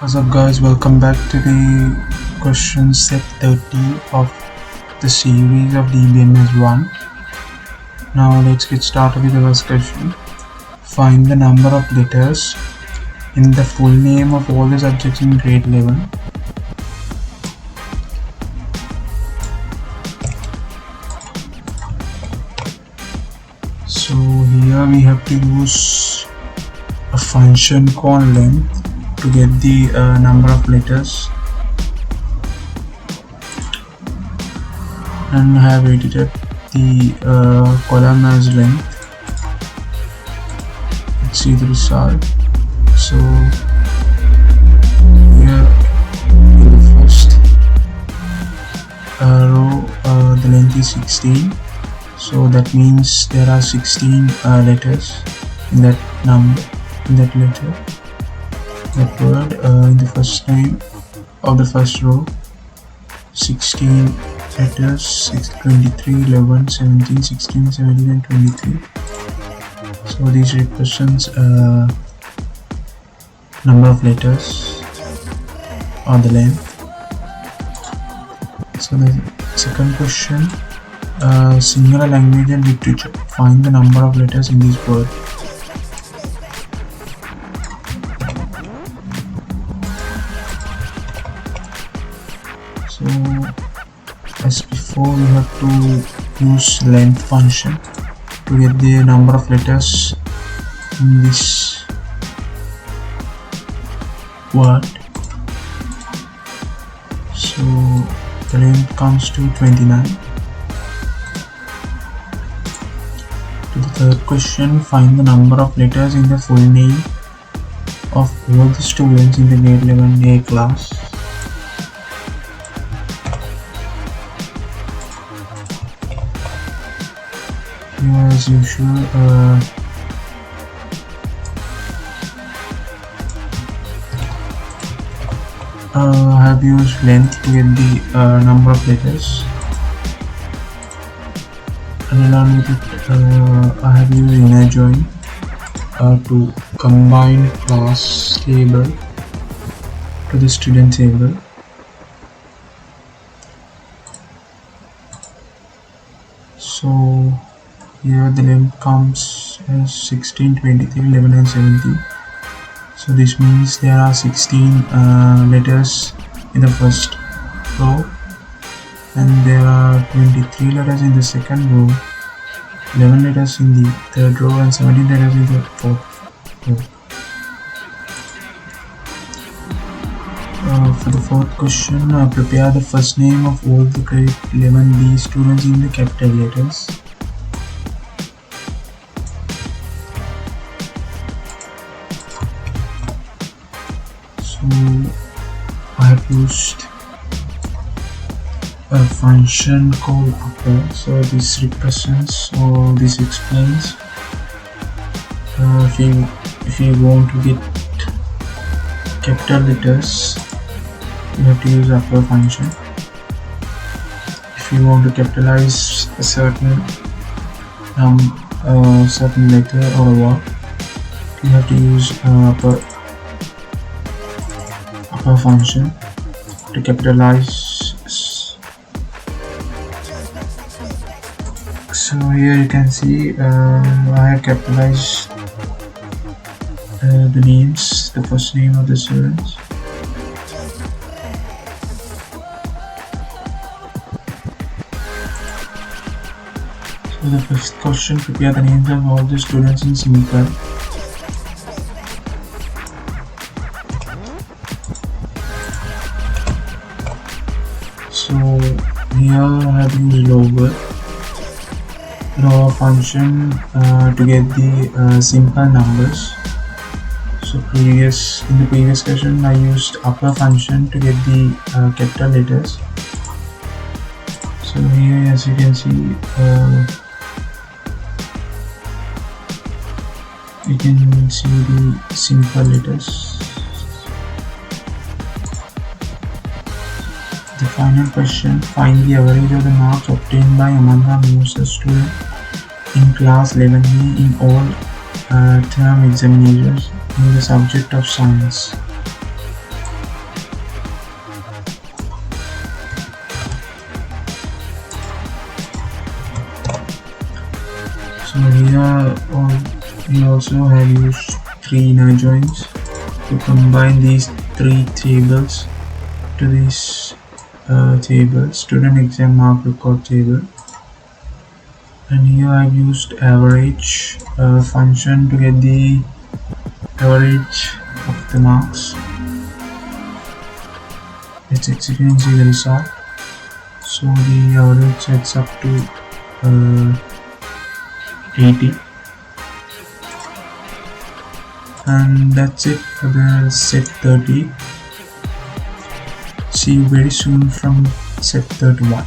What's up guys, welcome back to the question set 30 of the series of dbms 1. Now let's get started with the first question. Find the number of letters in the full name of all the subjects in grade 11. So here we have to use a function called length to get the number of letters, and I have edited the column as length. Let's see the result. So here in the first row the length is 16, so that means there are 16 letters in that number, in that letter, that word, in the first name of the first row. 16 letters, 23, 11, 17, 16, 17 and 23. So this represents number of letters or the length. So the second question, singular language and literature. Find the number of letters in this word. So as before, we have to use length function to get the number of letters in this word. So the length comes to 29. To the third question, find the number of letters in the full name of all the students in the grade 11A class. As usual, I have used length to get the number of letters, and along with it I have used inner join to combine class table to the student table. So here the length comes as 16, 23, 11 and 17. So this means there are 16 letters in the first row, and there are 23 letters in the second row, 11 letters in the third row and 17 letters in the fourth row. For the fourth question, prepare the first name of all the grade 11B students in the capital letters. I have used a function called upper. So this represents, or this explains, if you want to get capital letters, you have to use upper function. If you want to capitalize a certain certain letter or a word, you have to use upper function to capitalize. So here you can see I have capitalized the names, the first name of the students. So the first question, prepare the names of all the students in CONCAT. So here I have used lower function to get the simple numbers. So in the previous question I used upper function to get the capital letters. So here, as you can see, you can see the simple letters. The final question, find the average of the marks obtained by Amanda Moore's student in class 11A in all term examinations in the subject of science. here we also have used 3 inner joins to combine these 3 tables to this table, student exam mark record table. And here I've used average function to get the average of the marks. Let's execute and see the result. So the average sets up to 80. And that's it for the set 30. See you very soon from set 31.